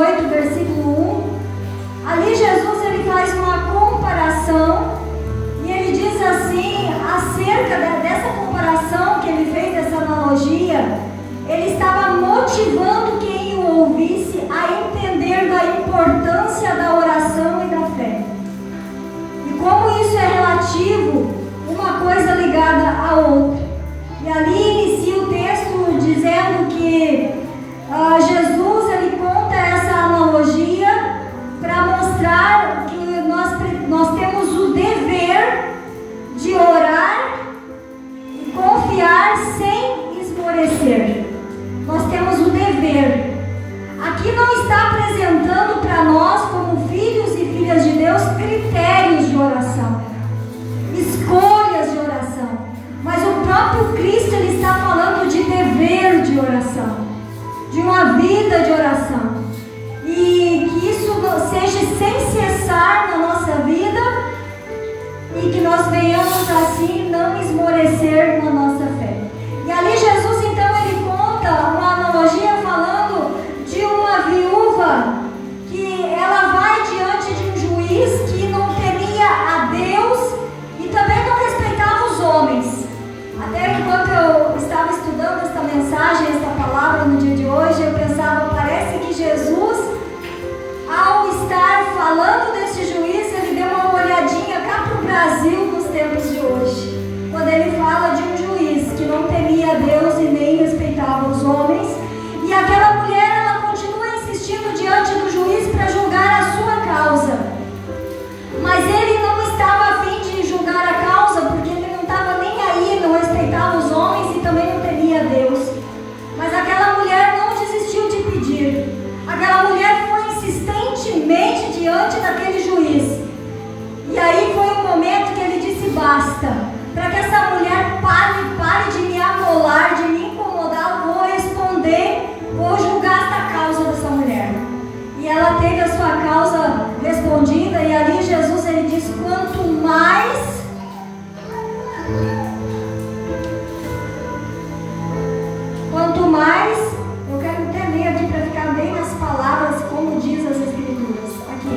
18, versículo 1, ali Jesus ele faz uma comparação e ele diz assim, acerca dessa comparação que ele fez, dessa analogia, ele estava motivando quem o ouvisse a entender da importância da oração e da fé. E como isso é relativo, uma coisa ligada à outra. E ali inicia o texto dizendo que Jesus ele conta essa analogia para mostrar que nós temos o dever de orar e confiar sem esmorecer. Nós temos o dever. Aqui não está apresentando para nós, como filhos e filhas de Deus, critérios de oração, escolhas de oração, mas o próprio Cristo ele está falando de dever de oração, de uma vida de oração, e que isso seja sem cessar na nossa vida e que nós venhamos assim não esmorecer na nossa fé. E ali Jesus então ele conta uma analogia falando de uma viúva que ela vai diante de um juiz que não temia a Deus e também não respeitava os homens. Até enquanto eu estava estudando esta mensagem, esta palavra no dia de hoje, eu pensava, parece que Jesus, ao estar falando desse juiz, ele deu uma olhadinha cá para o Brasil nos tempos de hoje, quando ele fala de um juiz que não temia a Deus e nem respeitava os homens, e aquela mulher ela continua insistindo diante do juiz para julgar a sua causa, mas ele não estava a fim de julgar a causa porque ele não estava nem aí, não respeitava os homens e também não temia a Deus. Mas aquela mulher não desistiu de pedir, aquela mulher foi insistentemente diante daquele juiz, e aí foi um momento que ele disse basta, para que essa mulher pare de me amolar, de me incomodar, eu vou responder, vou julgar esta causa dessa mulher. E ela teve a sua causa respondida, e ali Jesus ele diz, quanto mais eu quero entender aqui para ficar bem nas palavras, como diz as Escrituras aqui,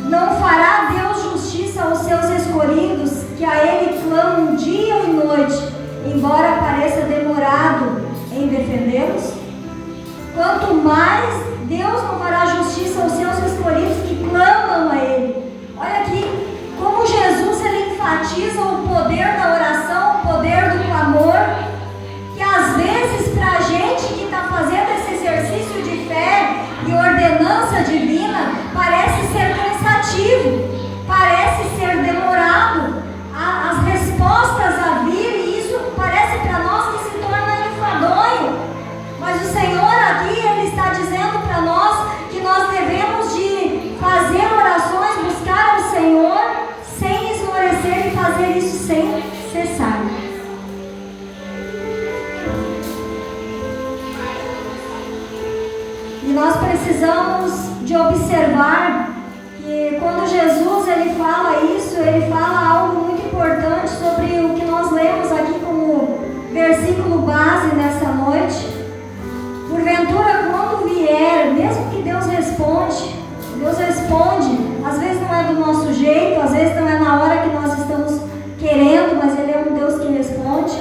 não fará Deus justiça aos seus escolhidos, que a Ele clamam dia e noite, embora pareça demorado em defendê-los? Quanto mais Deus não fará justiça aos seus escolhidos que clamam a Ele. Olha aqui, como Jesus ele enfatiza o poder da oração, o poder do clamor, que às vezes para a gente que está fazendo esse exercício de fé e ordenança divina, parece ser cansativo, parece ser demorado, as respostas a vir, e isso parece para nós que se torna enfadonho, mas o Senhor aqui, Ele está dizendo para nós que nós devemos de fazer orações, buscar ao Senhor, sem esmorecer e fazer isso sem cessar. E nós precisamos de observar que quando Jesus ele fala isso, ele fala algo muito importante sobre o que nós lemos aqui como versículo base nessa noite. Porventura, quando vier, mesmo que Deus responde, às vezes não é do nosso jeito, às vezes não é na hora que nós estamos querendo, mas Ele é um Deus que responde.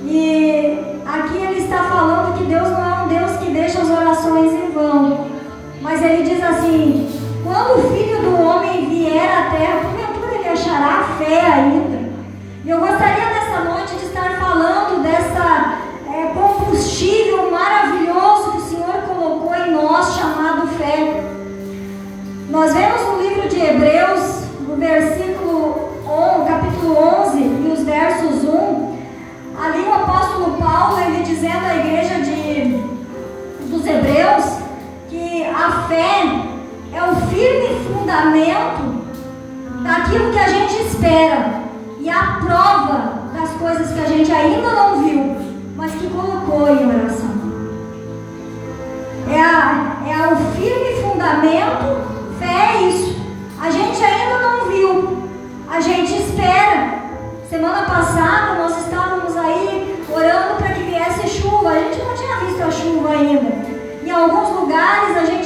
E aqui Ele está falando que Deus não é um Deus que deixa as orações em vão, mas Ele diz assim, quando o Filho do Homem vier à terra, porventura Ele achará fé ainda. E eu gostaria nessa noite de estar falando dessa combustível maravilhoso que o Senhor colocou em nós, chamado fé. Nós vemos no livro de Hebreus, no capítulo 11 e os versos 1, ali o apóstolo Paulo, ele dizendo à igreja dos Hebreus, que a fé é o firme fundamento daquilo que a gente espera e a prova das coisas que a gente ainda não viu, mas que colocou em oração. É o firme fundamento. Fé é isso. A gente ainda não viu, a gente espera. Semana passada nós estávamos aí orando para que viesse chuva. A gente não tinha visto a chuva ainda. Em alguns lugares a gente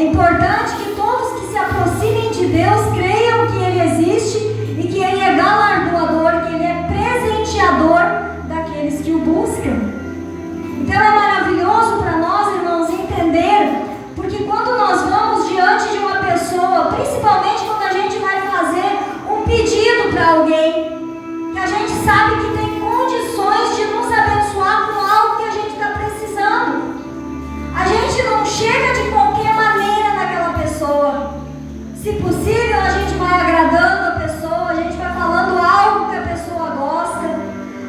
importante que todos que se aproximem de Deus creiam que Ele existe e que Ele é galardoador, que Ele é presenteador daqueles que o buscam. Então é maravilhoso para nós, irmãos, entender, porque quando nós vamos diante de uma pessoa, principalmente quando a gente vai fazer um pedido para alguém, que a gente sabe que tem condições de nos abençoar com algo que a gente está precisando, a gente não chega de qualquer maneira naquela pessoa. Se possível, a gente vai agradando a pessoa, a gente vai falando algo que a pessoa gosta,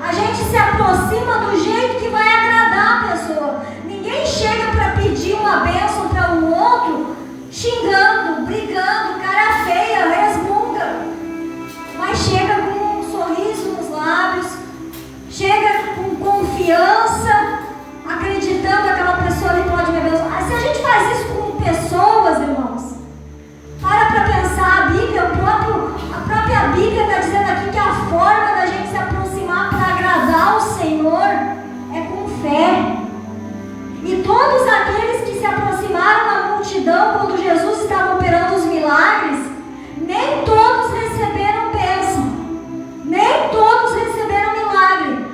a gente se aproxima do jeito que vai agradar a pessoa. Ninguém chega para pedir uma bênção para um outro xingando, brigando, cara feia, resmunga, mas chega com um sorriso nos lábios, chega com confiança, acreditando que aquela pessoa ali pode me abençoar. Se a gente faz isso com pessoas, irmãos, para pensar, a Bíblia, a própria Bíblia está dizendo aqui que a forma da gente se aproximar para agradar o Senhor é com fé. E todos aqueles que se aproximaram na multidão quando Jesus estava operando os milagres, nem todos receberam bênção, nem todos receberam milagre,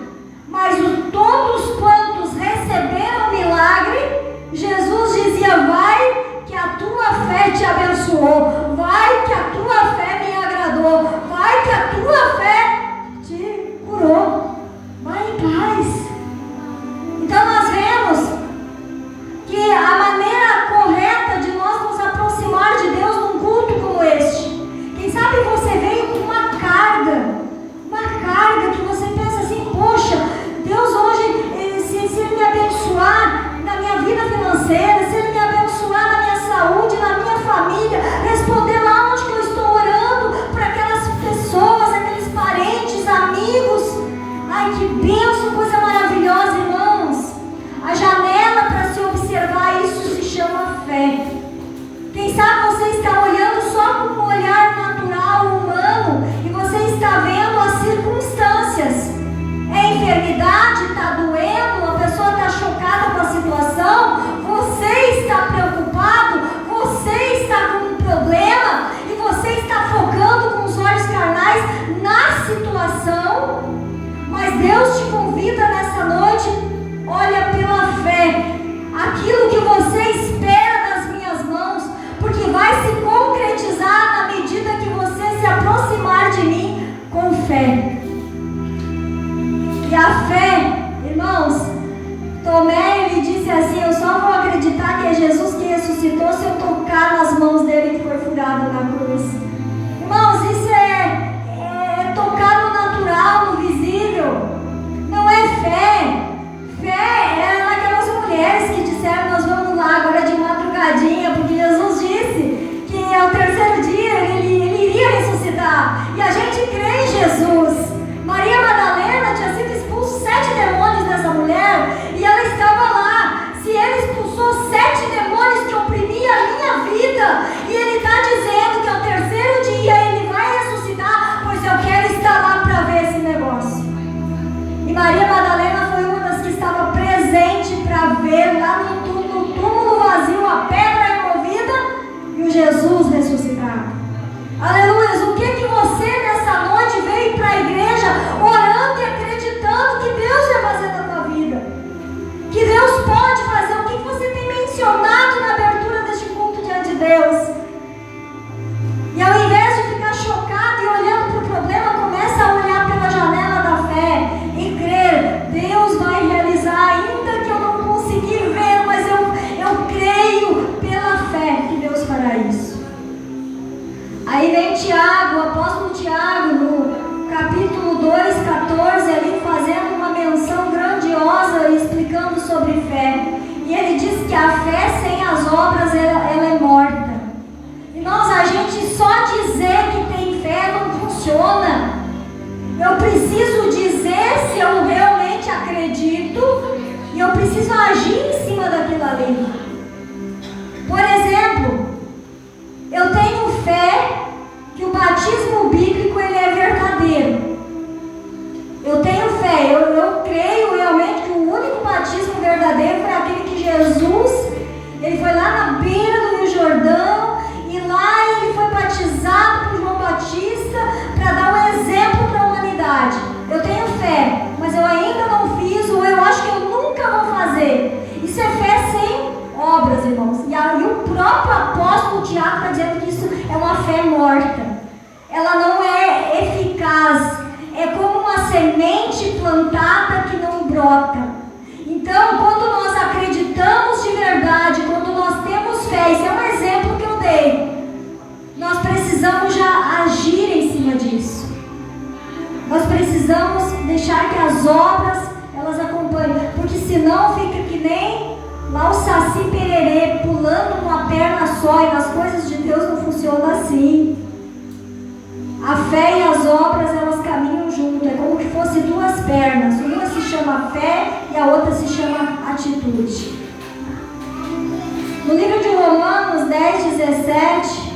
mas todos quantos receberam milagre, Jesus dizia: vai que a tua fé te abençoou, vai que a tua fé me agradou, vai que a tua fé te curou, vai em paz. Então nós vemos que a maneira correta de nós nos aproximar de Deus num culto como este, quem sabe você veio com uma carga que você pensa assim: poxa, Deus hoje, se Ele me abençoar na minha vida financeira, se Ele me abençoar na minha saúde, na minha família, responder lá onde que eu estou orando para aquelas pessoas, aqueles parentes, amigos, ai que bênção, coisa maravilhosa, irmãos. A janela para se observar isso se chama fé. Quem sabe você está olhando só com um olhar natural, humano, e você está vendo as circunstâncias. É enfermidade, está doendo, a pessoa está chocada com a situação, você está preocupado, você está com um problema, e você está focando com os olhos carnais na situação. Mas Deus te convida nessa noite: olha pela fé, aquilo que você espera das minhas mãos, porque vai se concretizar na medida que você se aproximar de mim com fé. E a fé, irmãos, Tomé, ele disse assim: eu só vou acreditar que é Jesus que ressuscitou se eu tocar nas mãos dele que foi furado na cruz. Irmãos, isso é tocar no natural, no visível, não é fé. Fé é naquelas mulheres que disseram: nós vamos lá agora de madrugadinha, porque Jesus disse que ao terceiro dia ele iria ressuscitar, e a gente crê em Jesus. Maria Madalena tinha sido expulso 7 demônios dessa mulher, e ela estava lá. Se ele expulsou 7 demônios que oprimiam a minha vida, e ele está dizendo que ao terceiro dia ele vai ressuscitar, pois eu quero estar lá para ver esse negócio. E Maria Madalena foi uma das que estava presente para ver lá no túmulo vazio, a pedra removida e o Jesus ressuscitado. Aleluia! O que você nessa noite veio para a igreja orando e acreditando que Deus vai fazer na tua vida? Que Deus pode fazer? O que você tem mencionado na abertura deste culto diante de Deus? E ao invés de ficar chocado e olhando para o problema, começa a olhar pela janela da fé e crer: Deus vai realizar, ainda que eu não consegui ver, mas eu creio pela fé que Deus fará isso. Aí vem Tiago, o apóstolo Tiago, no capítulo 2:14, ali fazendo uma menção grandiosa e explicando sobre fé. E ele diz que a fé sem as obras ela é morta. Irmãos, a gente só dizer que tem fé não funciona. Eu preciso dizer se eu realmente acredito, e eu preciso agir em cima daquilo ali. Por exemplo, eu tenho fé que o batismo bíblico ele é verdadeiro. Eu tenho fé, eu creio realmente que o único batismo verdadeiro foi aquele que Jesus, ele foi lá na beira do Rio Jordão, apóstolo Tiago está dizendo que isso é uma fé morta. Ela não é eficaz. É como uma semente plantada que não brota. Então, quando nós acreditamos de verdade, quando nós temos fé, esse é um exemplo que eu dei, nós precisamos já agir em cima disso. Nós precisamos deixar que as obras, elas acompanhem, porque senão fica que nem lá o Saci Pererê, pulando uma perna só, e as coisas de Deus não funcionam assim. A fé e as obras, elas caminham junto, é como que fosse duas pernas, uma se chama fé e a outra se chama atitude. No livro de Romanos 10:17,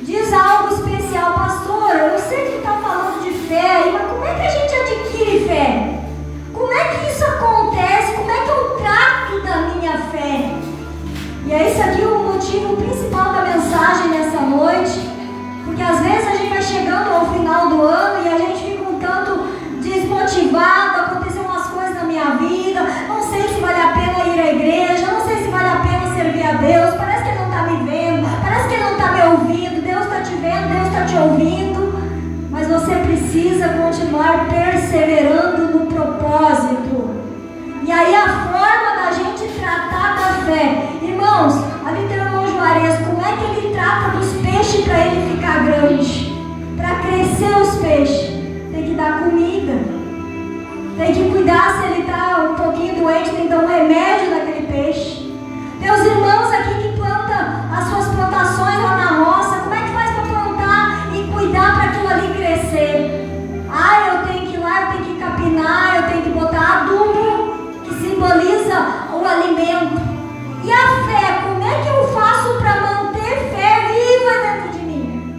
diz algo especial. Pastor, eu sei que está falando de fé aí, mas como é que a gente adquire fé? Como é que isso acontece? Como é que eu trato da minha fé? E é isso aqui o motivo principal da mensagem nessa noite, porque às vezes a gente vai chegando ao final do ano e a gente fica um tanto desmotivado, aconteceu umas coisas na minha vida, não sei se vale a pena ir à igreja, não sei se vale a pena servir a Deus, parece que Ele não está me vendo, parece que Ele não está me ouvindo. Deus está te vendo, Deus está te ouvindo, mas você precisa continuar perseverando no propósito. E aí a forma da gente tratar da fé, irmãos, ali tem o irmão Juarez, como é que ele trata dos peixes para ele ficar grande? Para crescer os peixes, tem que dar comida, tem que cuidar se ele está um pouquinho doente, tem que dar um remédio naquele peixe. Tem os irmãos aqui que plantam as suas plantações lá na roça, como é que faz para plantar e cuidar para aquilo ali crescer? Ah, eu tenho que ir lá, eu tenho que capinar, eu tenho que botar adubo, que simboliza o alimento. E a fé, como é que eu faço para manter fé viva dentro de mim?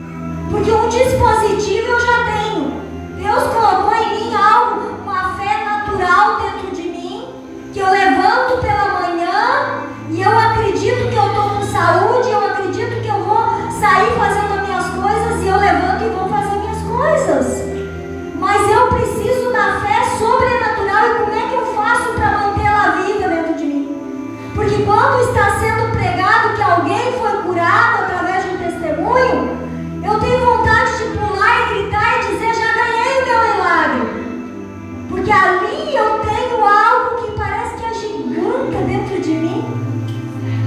Porque um dispositivo eu já tenho. Deus colocou em mim algo, uma fé natural dentro de mim, que eu levanto pela manhã e eu acredito que eu estou com saúde, eu acredito que eu vou sair fazendo as minhas coisas e eu levanto e vou fazer minhas coisas. Mas eu preciso da fé sobrenatural. E como é que eu faço para mantê-la viva dentro de mim? Porque quando está sendo pregado que alguém foi curado através de um testemunho, eu tenho vontade de pular e gritar e dizer: já ganhei o meu milagre. Porque ali eu tenho algo que parece que agiganta dentro de mim.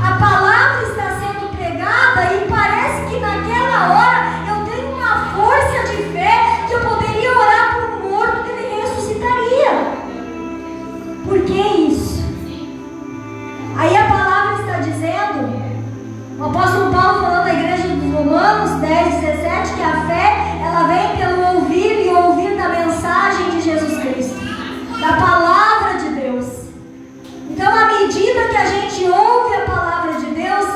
A palavra está sendo pregada e parece que naquela hora eu tenho uma força de fé que eu poderia orar por um morto que ele ressuscitaria. Por que isso? Aí a palavra está dizendo, o apóstolo Paulo falando da igreja dos Romanos 10:17, que a fé, ela vem pelo ouvir e ouvir da mensagem de Jesus Cristo, da palavra de Deus. Então, à medida que a gente ouve a palavra de Deus,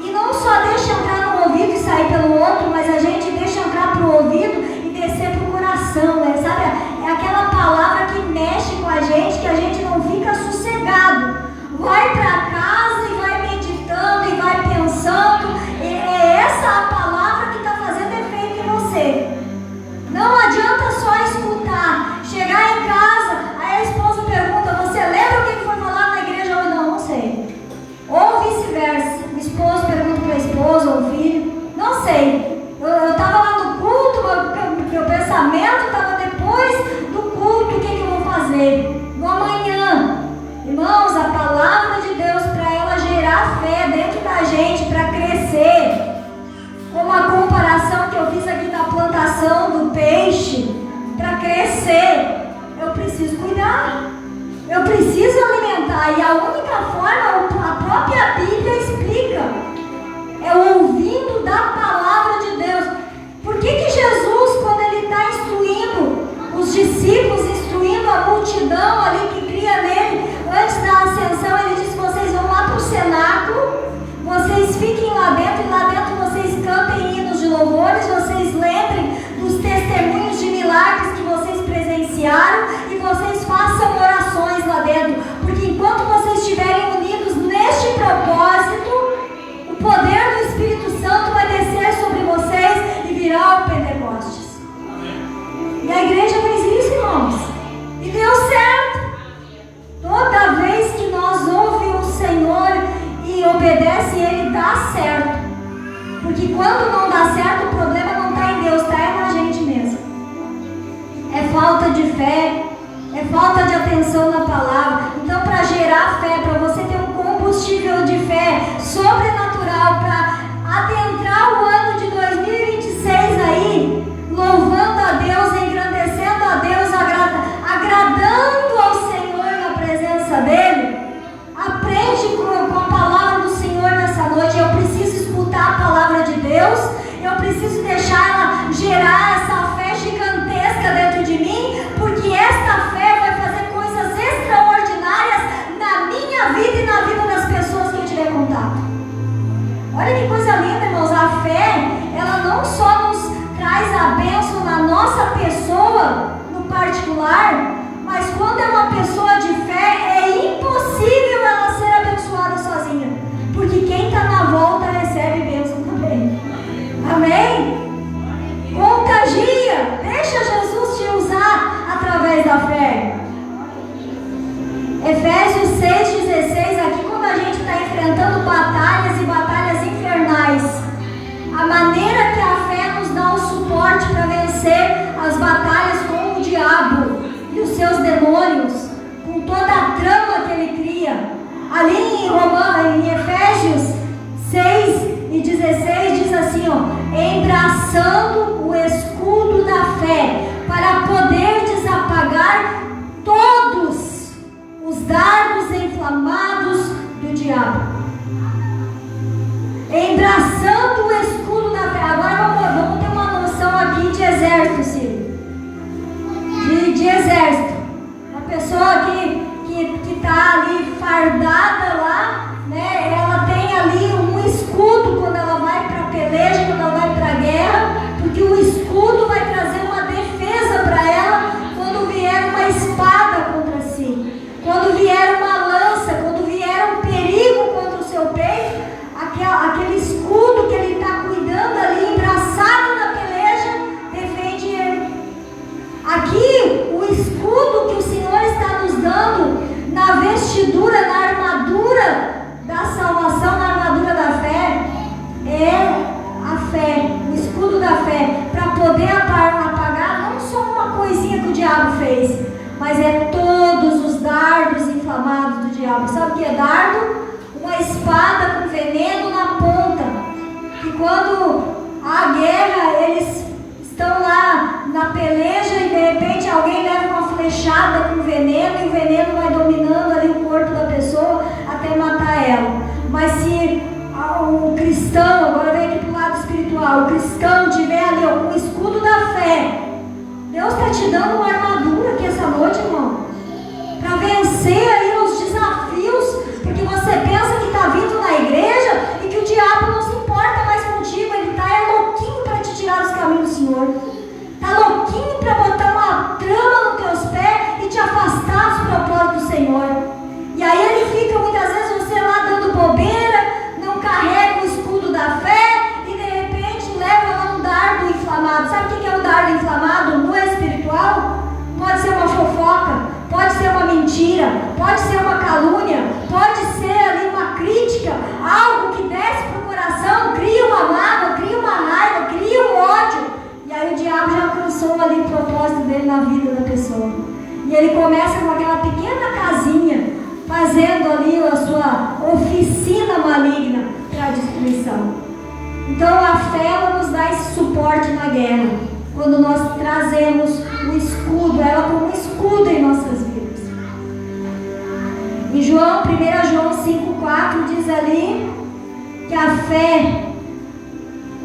e não só deixa entrar no ouvido e sair pelo outro, mas a gente deixa entrar para o ouvido e descer para o coração, né? Sabe? É aquela palavra que mexe com a gente não fica sossegado. Vai para casa e vai meditando e vai pensando. É essa a palavra que está fazendo efeito em você. Não adianta só escutar. Chegar em casa, aí a esposa pergunta: você lembra o que foi falar na igreja ou não? Não sei. Ou vice-versa. O esposo pergunta para a esposa ou o filho: não sei. Eu estava lá no culto, meu pensamento estava depois do culto, o que eu vou fazer? No amanhã. Irmãos, a palavra de Deus, para ela gerar fé dentro da gente, para crescer, como a comparação que eu fiz aqui da plantação do peixe, para crescer, eu preciso cuidar, eu preciso alimentar, e a única forma, a própria Bíblia explica, é ouvindo da palavra de Deus. Por que Jesus, quando ele está instruindo os discípulos, instruindo a multidão ali que cria nele, antes da ascensão, ele disse: vocês vão lá para o cenáculo, vocês fiquem lá dentro, e lá dentro vocês cantem hinos de louvores, vocês lembrem dos testemunhos de milagres que vocês presenciaram, e vocês façam orações lá dentro, porque enquanto vocês estiverem unidos neste propósito, o poder do Espírito Santo vai descer sobre vocês e virá o Pentecostes. E a igreja fez isso, irmãos, e deu certo. Toda vez que nós ouvimos o Senhor e obedece, Ele dá certo. Porque quando não dá certo, o problema não está em Deus, está na gente mesmo. É falta de fé, é falta de atenção na palavra. Então, para gerar fé, para você ter um combustível de fé sobrenatural, para adentrar o ano de 2026 aí, louvando a Deus, engrandecendo a Deus, agradando ao Senhor na presença dEle, aprende com a palavra do Senhor nessa noite. Eu preciso escutar a palavra de Deus, eu preciso deixar ela gerar essa fé gigantesca dentro de mim, porque esta fé vai fazer coisas extraordinárias na minha vida e na vida das pessoas que eu tiver contato. Olha que coisa linda, irmãos. A fé, ela não só nos traz a bênção na nossa pessoa, no particular, mas quando é uma pessoa de fé, é impossível ela ser abençoada sozinha, porque quem está na volta recebe bênção também. Amém? Contagia, deixa Jesus te usar através da fé. Efésios 6,16, aqui quando a gente está enfrentando batalhas e batalhas infernais, a maneira que a fé nos dá o suporte para vencer as batalhas com o diabo e os seus demônios, com toda a trama que ele cria. Ali em Efésios 6:16 diz assim, embraçando o escudo da fé, para poder desapagar todos os dardos inflamados do diabo. Embraçando o escudo da fé. Agora vamos ter uma noção aqui de exército, Ciro. De exército. Uma pessoa que está ali fardada lá, né? Ela tem ali um escudo quando ela vai para a peleja, quando ela vai para a guerra, porque o escudo vai trazer uma defesa para ela quando vier uma espada contra si, quando vier uma lança, quando vier um perigo contra o seu peito, aquele escudo que ele está cuidando ali, embraçado na peleja, defende ele. Aqui, o escudo que o Senhor está nos dando na vestidura, na armadura da salvação, na armadura da fé, é a fé, o escudo da fé, para poder apagar não só uma coisinha que o diabo fez, mas é todos os dardos inflamados do diabo. Sabe o que é dardo? Uma espada com veneno na ponta, que quando há guerra, eles estão lá na peleja e de repente alguém leva uma flechada com veneno e o veneno vai dominando ali o corpo da pessoa até matar ela. Mas se o cristão, agora vem aqui para o lado espiritual, o cristão tiver ali o escudo da fé, Deus está te dando uma armadura aqui essa noite, irmão, para vencer aí os desafios, porque você pensa que está vindo na igreja e que o diabo não se importa mais contigo, ele está louquinho para te tirar dos caminhos do Senhor, está louquinho para botar uma trama nos teus pés e te afastar dos propósitos do Senhor. E aí ele fica muitas vezes você lá dando bobeira, não carrega o escudo da fé e de repente leva lá um dardo inflamado. Sabe o que é um dardo inflamado no espiritual? Pode ser uma fofoca, pode ser uma mentira, pode ser uma calúnia, pode ser ali uma crítica, algo que desce para o coração, cria uma mágoa, cria uma raiva, cria um ódio. E aí o diabo já alcançou ali o propósito dele na vida da pessoa. E ele começa com aquela pequena casinha, fazendo ali a sua oficina maligna para a destruição. Então a fé ela nos dá esse suporte na guerra, quando nós trazemos o escudo, ela como um escudo em nossas vidas. Em 1 João 5,4 diz ali que a fé,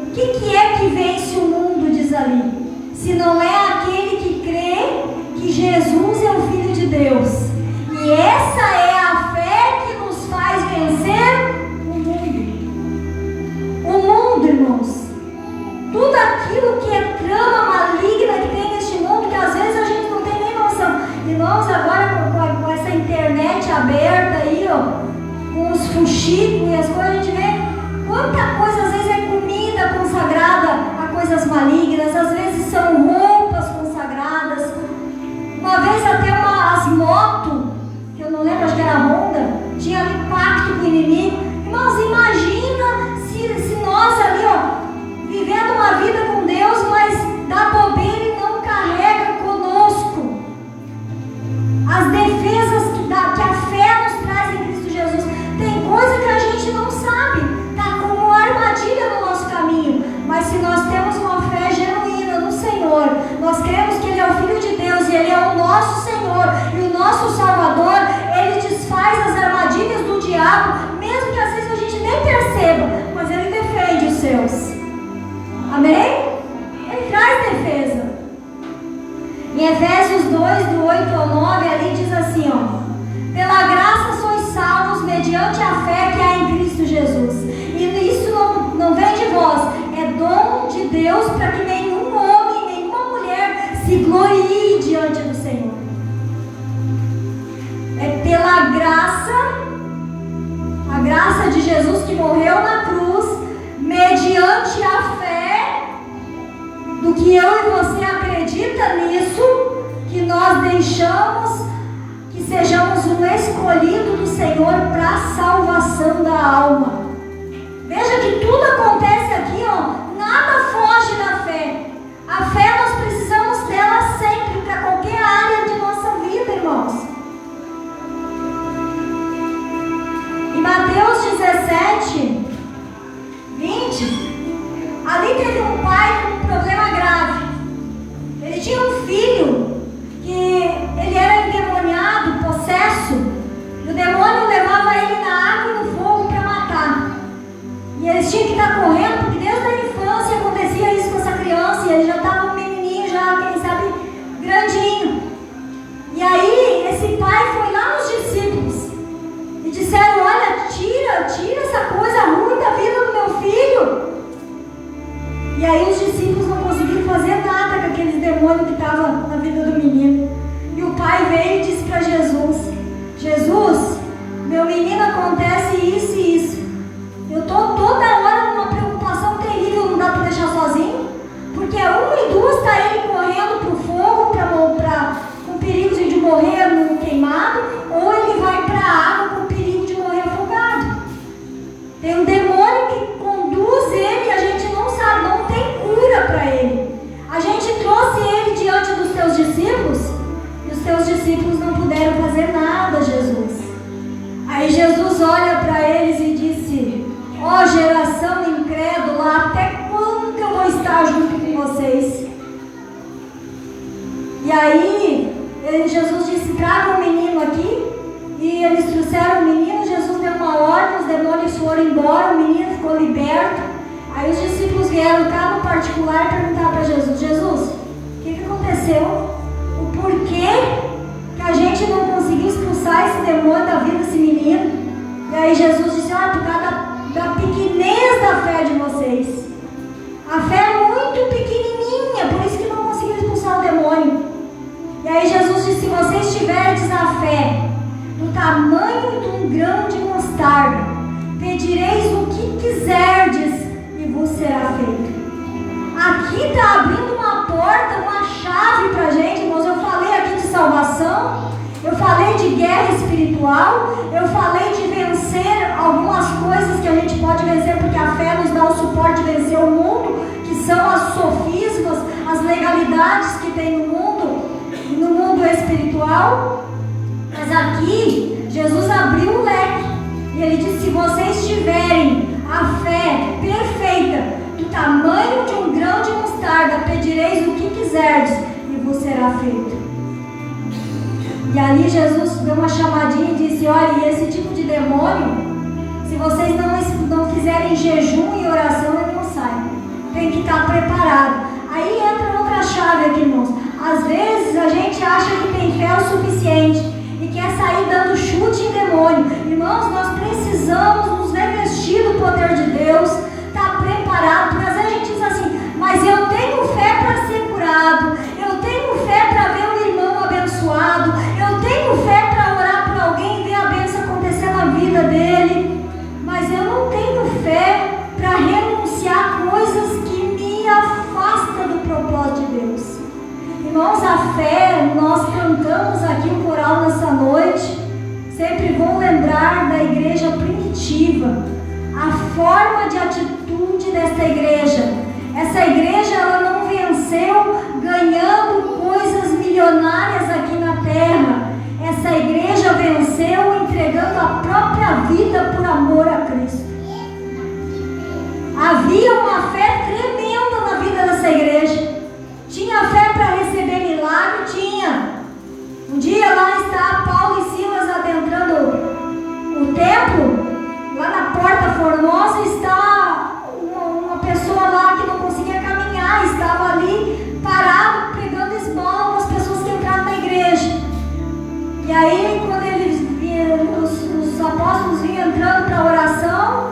o que é que vence o mundo, diz ali, se não é aquele que crê que Jesus é o Filho de Deus. E essa é a fé que nos faz vencer o mundo. O mundo, irmãos. Tudo aquilo que é trama maligna que tem neste mundo, que às vezes a gente não tem nem noção. Irmãos, agora com essa internet aberta aí, ó, com os fuxicos e as coisas, a gente vê quanta coisa nós deixamos que sejamos um escolhido do Senhor para a salvação da alma. Veja que tudo acontece aqui, nada foge da fé. A fé nós precisamos dela sempre, para qualquer área de nossa vida, irmãos. Em Mateus 17, 20, ali teve um pai com um problema grave. Ele tinha um filho que ele era endemoniado, possesso, e o demônio levava ele na água e no fogo para matar. E eles tinham que estar correndo, porque desde a infância acontecia isso com essa criança, e ele já estava um menininho, já, quem sabe, grandinho. E aí, esse pai foi lá nos discípulos e disseram: olha, tira essa coisa ruim da vida do meu filho. E aí os discípulos não conseguiram fazer nada com aqueles demônios que estavam na vida do menino. E o pai veio e disse para Jesus: Jesus, meu menino, acontece isso e isso. Eu estou toda hora numa preocupação terrível, não dá para deixar sozinho? Porque a 1 e 2 está ele correndo para o fogo, com perigo de morrer no queimado, ou ele vai para a água com perigo de morrer afogado. Tem um demônio que conduz ele e a gente não sabe, não tem cura para ele. A gente trouxe ele diante dos teus discípulos e os teus discípulos não puderam fazer nada, Jesus. Aí Jesus olha para eles e disse: ó geração incrédula, até quando que eu vou estar junto com vocês? E aí Jesus disse: traga o menino aqui. E eles trouxeram o menino. Jesus deu uma ordem, os demônios foram embora, o menino ficou liberto. Aí os discípulos vieram cá no particular e perguntaram para Jesus: Jesus, o que aconteceu? O porquê que a gente não conseguiu expulsar esse demônio da vida desse menino? E aí Jesus disse: por causa da pequenez da fé de vocês. A fé é muito pequenininha, por isso que não conseguiram expulsar o demônio. E aí Jesus disse: se vocês tiverdes a fé do tamanho de um grão de mostarda, pedireis o que quiserdes e vos será feito. Aqui está abrindo uma porta, uma chave para a gente, irmãos. Eu falei aqui de salvação, eu falei de guerra espiritual, eu falei de vencer algumas coisas que a gente pode vencer, porque a fé nos dá o suporte de vencer o mundo, que são as sofismas, as legalidades que tem no mundo espiritual. Mas aqui, Jesus abriu o leque, e ele disse: se vocês tiverem a fé perfeita, do tamanho de um grão de mostarda, pedireis o que quiserdes, e vos será feito. E ali Jesus deu uma chamadinha e disse: olha, e esse tipo de demônio, se vocês não fizerem jejum e oração, ele não sai. Tem que estar preparado. Aí entra outra chave aqui, irmãos. Às vezes a gente acha que tem fé o suficiente e quer sair dando chute em demônio. Irmãos, nós precisamos nos revestir do poder de Deus, estar preparado, porque às vezes a gente diz assim: mas eu tenho fé para ser curado, eu tenho fé para ver um irmão abençoado, eu tenho fé para orar por alguém e ver a bênção acontecer na vida dele, mas eu não tenho fé para renunciar a coisas que me afastam do propósito de Deus. Irmãos, a fé, nós cantamos aqui um coral nessa noite, sempre vou lembrar da igreja primitiva, a forma de atitude dessa igreja. Essa igreja, ela não venceu ganhando coisas milionárias aqui na terra. Essa igreja venceu entregando a própria vida por amor a Cristo. Havia uma fé tremenda na vida dessa igreja. Tinha fé para receber milagre? Tinha. Um dia lá está Paulo e Silas adentrando o templo, lá na Porta Formosa, está uma pessoa lá que não conseguia caminhar, estava ali parado, pegando esmola das pessoas que entraram na igreja. E aí, quando os apóstolos vinham entrando para a oração,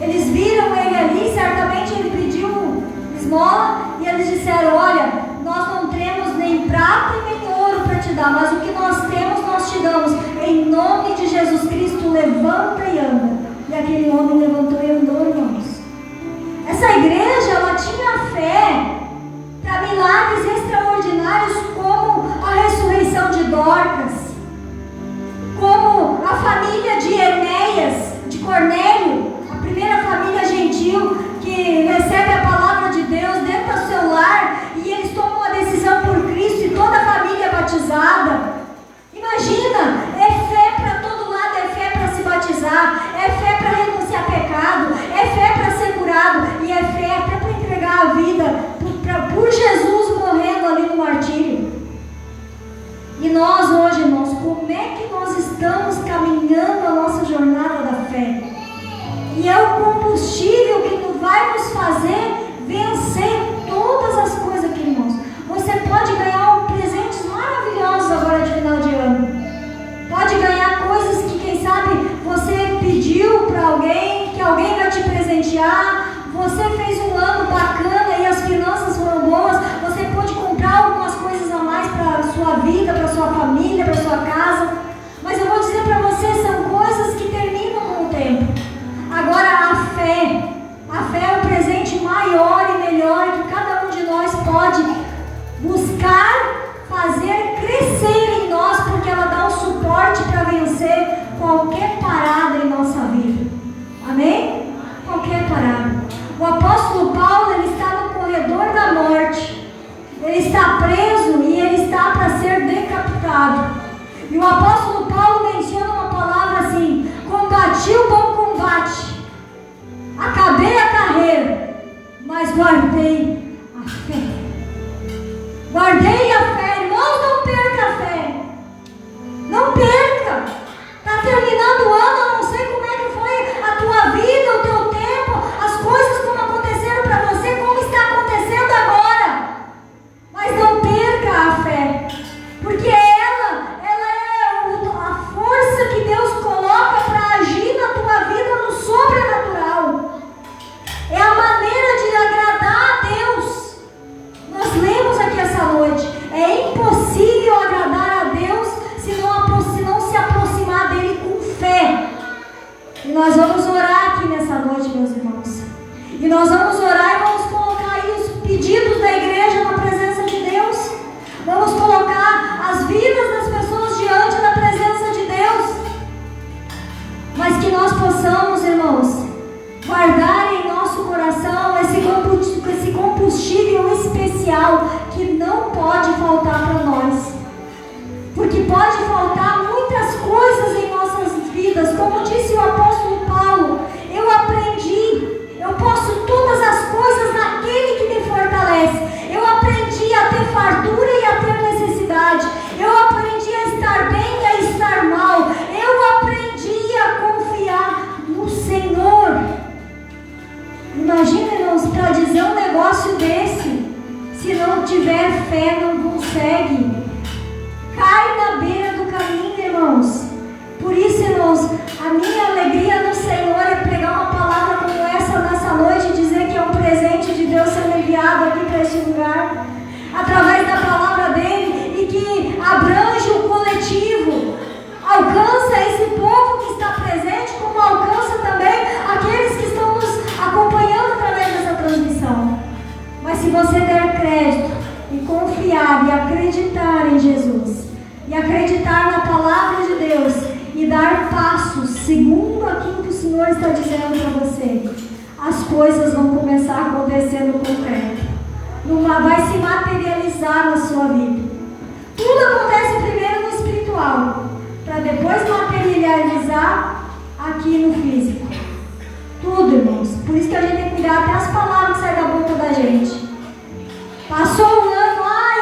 eles viram ele ali, certamente ele pediu esmola, e eles disseram: olha, nós não temos nem prata e nem ouro para te dar, mas o que nós temos, nós te damos. Em nome de Jesus Cristo, levanta e anda. E aquele homem levantou e andou, irmãos. Essa igreja, ela tinha fé para milagres extraordinários, como um combustível que vai nos fazer vencer todas as coisas aqui, irmãos. Você pode ganhar presentes maravilhosos agora de final de ano. Pode ganhar coisas que, quem sabe, você pediu para alguém, que alguém vai te presentear. Você fez um ano bacana e as finanças foram boas. Você pode comprar algumas coisas a mais para a sua vida, para a sua família, para a sua casa. Mas eu vou dizer para você, são coisas que terminam com o tempo. Agora a fé é o presente maior e melhor que cada um de nós pode buscar fazer crescer em nós, porque ela dá o suporte para vencer qualquer parada em nossa vida. Amém? Qualquer parada. O apóstolo Paulo, ele está no corredor da morte. Ele está preso e ele está para ser decapitado. E o apóstolo Paulo menciona uma palavra assim: combati o bom combate, acabei a carreira, mas guardei a fé. Guardei a fé. Irmãos, não perca a fé. Não perca. Está terminando o ano, eu não sei como é que foi a tua vida, o teu tempo, as coisas como aconteceram para você, como está acontecendo agora. Mas não perca a fé, porque ela é a força que Deus coloca para agir na tua vida no sobrenatural. É a maneira de agradar a Deus. Nós lemos aqui essa noite, é impossível agradar a Deus se não se aproximar dele com fé. E nós vamos orar aqui nessa noite, meus irmãos. E nós vamos orar e vamos colocar aí os pedidos da igreja na presença de Deus. Vamos colocar as vidas das pessoas diante da presença de Deus. Mas que nós possamos, irmãos, guardar em nosso coração esse combustível especial que não pode faltar para nós. Porque pode faltar muitas coisas em nossas vidas. Como disse o apóstolo Paulo, eu aprendi, eu posso todas as coisas naquele que me fortalece. Eu aprendi a ter fartura e a ter necessidade. Eu aprendi a estar bem e a estar mal. Eu aprendi a confiar no Senhor. Imagina, irmãos, para dizer um negócio desse, se não tiver fé, não consegue. Cai na beira do caminho, irmãos. Por isso, irmãos, a minha alegria no Senhor é pregar uma palavra como essa nessa noite e dizer que é um presente de Deus sendo enviado aqui para este lugar, através da palavra dele, e que abrange o coletivo, alcança esse povo que está presente, como alcança também aqueles que estão nos acompanhando através dessa transmissão. Mas se você der crédito e confiar e acreditar em Jesus, e acreditar na palavra de Deus, e dar passos segundo aquilo que o Senhor está dizendo para você, as coisas vão começar a acontecer no concreto. Vai se materializar na sua vida. Tudo acontece primeiro no espiritual, para depois materializar aqui no físico. Tudo, irmãos. Por isso que a gente tem que cuidar até as palavras que saem da boca da gente. Passou um ano,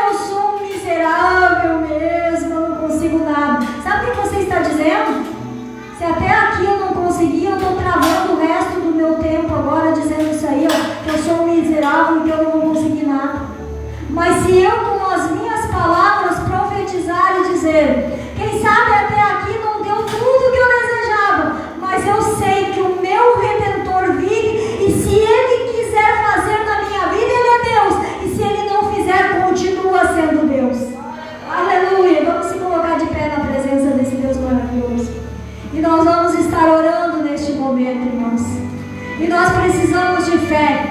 eu sou um miserável mesmo, eu não consigo nada. Sabe o que você está dizendo? Se até aqui eu não consegui, eu estou travando o resto do meu tempo agora dizendo isso aí, que eu sou um miserável e que eu não vou conseguir nada. Mas se eu, com as minhas palavras, profetizar e dizer, quem sabe até aqui não deu tudo que eu desejava, mas eu sei que o meu Redentor vive, e se Ele quiser fazer na minha vida, Ele é Deus, e se Ele não fizer, continua sendo Deus. Aleluia! Vamos se colocar de pé na presença desse Deus maravilhoso. E nós vamos estar orando neste momento, irmãos. E nós precisamos de fé.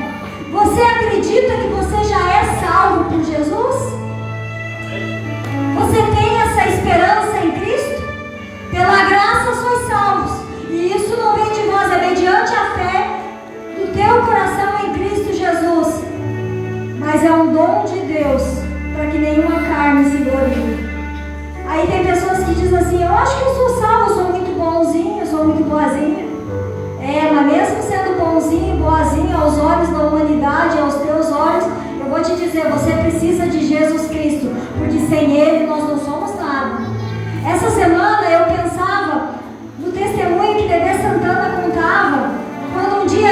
Você acredita que você já é salvo por Jesus? Você tem essa esperança em Cristo? Pela graça sois salvos. E isso não vem de nós, é mediante a fé do teu coração em Cristo Jesus. Mas é um dom de Deus, para que nenhuma carne se glorie. Aí tem pessoas que dizem assim, eu acho que eu sou salvo, eu sou muito bonzinho, eu sou muito boazinha. Mas mesmo sendo bonzinho e boazinho aos olhos da humanidade, aos teus olhos, eu vou te dizer, você precisa de Jesus Cristo, porque sem Ele nós não somos nada. Essa semana eu pensava no testemunho que Dedé Santana contava, quando um dia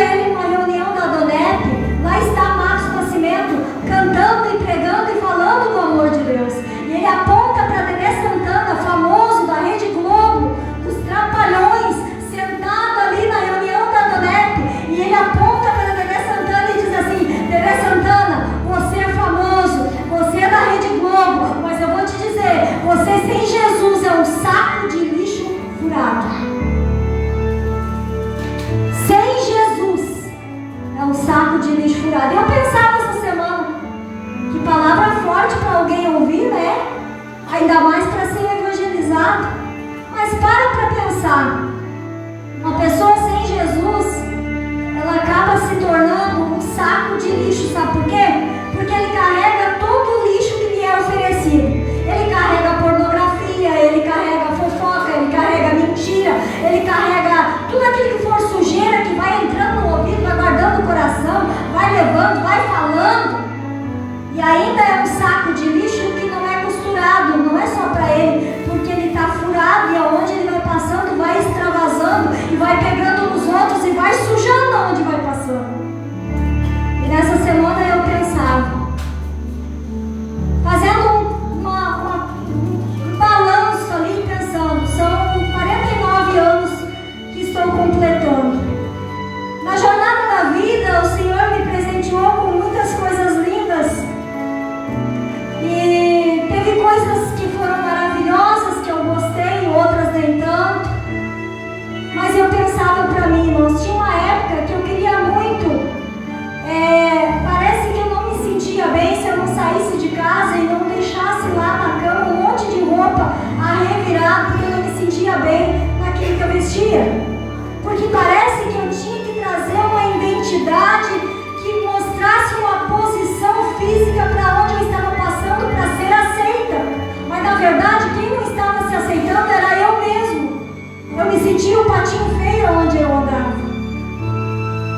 ainda mais para ser evangelizado. Mas para pensar, uma pessoa sem Jesus, ela acaba se tornando um saco de lixo, sabe por quê? Porque ele carrega todo o lixo que lhe é oferecido. Ele carrega pornografia, ele carrega fofoca, ele carrega mentira, ele carrega tudo aquilo que for sujeira, que vai entrando no ouvido, vai guardando o coração, vai levando, vai falando. E ainda é um saco de lixo que não é costurado, não é só para ele, porque ele está furado e aonde ele vai passando, vai extravasando e vai pegando nos outros e vai sujando aonde vai passando. E nessa semana eu pensava, fazendo um balanço ali, pensando, são 49 anos que estou completando. Na jornada da vida, o Senhor me presenteou com muitas coisas lindas. E teve coisas que foram maravilhosas, que eu gostei, outras nem tanto. Mas eu pensava para mim, irmãos, tinha uma época que eu queria muito. Parece que eu não me sentia bem se eu não saísse de casa e não deixasse lá na cama um monte de roupa a revirar, porque eu não me sentia bem naquilo que eu vestia. Porque parece que eu tinha que trazer uma identidade que mostrasse uma posição física para onde eu estava passando para ser aceita. Mas na verdade quem não estava se aceitando era eu mesmo. Eu me sentia um patinho feio onde eu andava.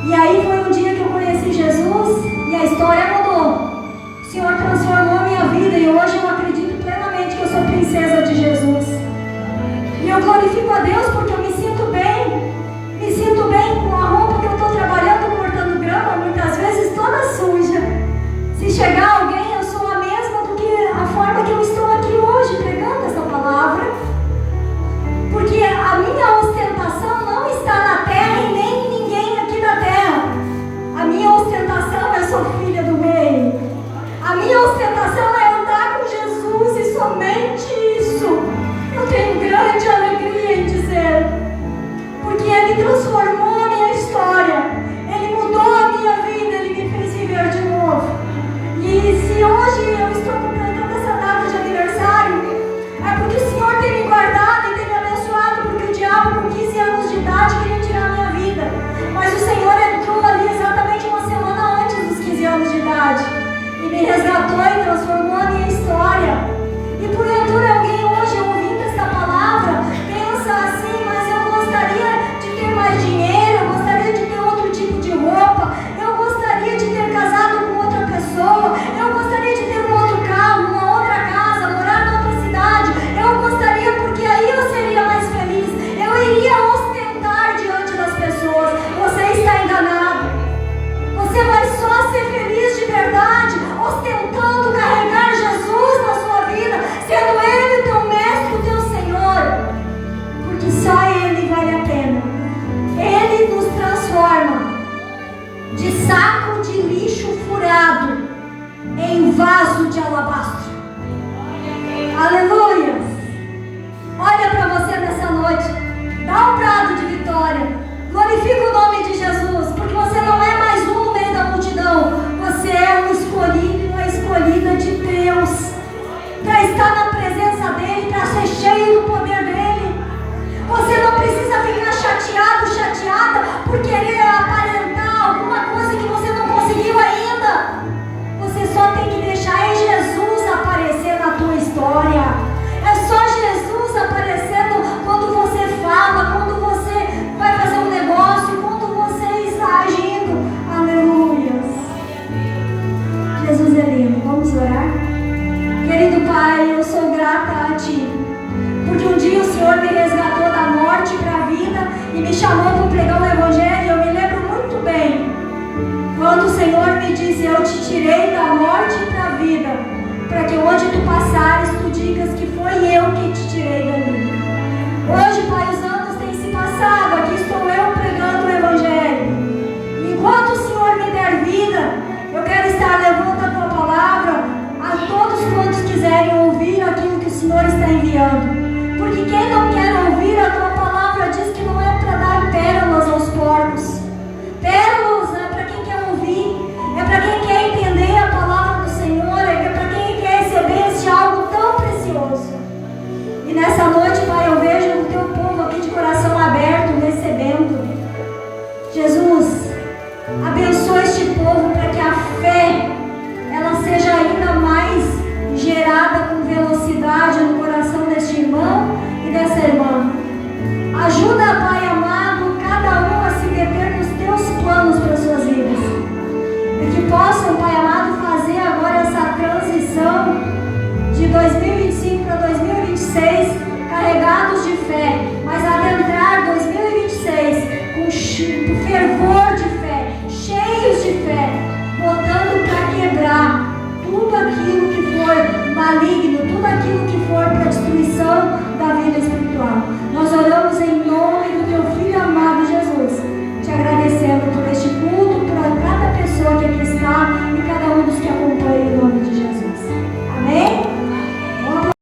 E aí foi um dia que eu conheci Jesus e a história mudou. O Senhor transformou a minha vida e hoje eu acredito plenamente que eu sou princesa de Jesus. E eu glorifico a Deus porque eu me sinto bem. Me sinto bem com a roupa que eu estou trabalhando, cortando grama, muitas vezes toda suja. Se chegar alguém, eu sou a mesma do que a forma que eu estou aqui hoje pregando essa palavra. Porque a minha ostentação não está na terra e nem em ninguém aqui na terra. A minha ostentação, eu sou filha do meio. A minha ostentação é andar com Jesus e somente isso. Eu tenho grande alegria em dizer, porque Ele transformou a minha história, Ele mudou a minha vida, Ele me fez viver de novo. E se hoje eu estou completando essa data de aniversário, é porque o Senhor tem me guardado e tem me abençoado, porque o diabo com 15 anos de idade queria tirar a minha vida. Mas o Senhor entrou ali exatamente uma semana antes dos 15 anos de idade e me resgatou e transformou a minha história. E porventura alguém hoje ouvindo esta palavra pensa assim, mas eu gostaria de ter mais dinheiro, eu gostaria de ter outro tipo de roupa, eu gostaria de ter casado com outra pessoa, eu gostaria de ter um outro carro, uma outra casa, morar em outra cidade, eu gostaria porque aí eu seria mais feliz, eu iria ostentar diante das pessoas. Você está enganado. Você vai só ser feliz de verdade ostentando, carregar Jesus na sua vida, sendo Ele o teu mestre, o teu Senhor, porque só Ele vale a pena. Ele nos transforma de saco de lixo furado em vaso de alabastro. Aleluia! Olha para você nessa noite, dá um brado de vitória, glorifica o nome de Jesus, porque você não é mais um no meio da multidão, você é um escolhido e uma escolhida de Deus, para estar na presença dEle, para ser cheio do poder dEle. Você não precisa ficar chateado, chateada por querer aparentar alguma coisa que você não conseguiu ainda. Você só tem que deixar Jesus aparecer na tua história. É só Jesus aparecendo quando você fala, quando você vai fazer um negócio, quando você está agindo. Aleluia. Jesus é lindo. Vamos orar? Querido Pai, eu sou grata a Ti, porque um dia o Senhor me resgatou da morte para a vida e me chamou para pregar o Evangelho. Eu me lembro muito bem quando o Senhor me disse: eu te tirei da morte para a vida, para que onde tu passares tu digas que foi eu que te tirei da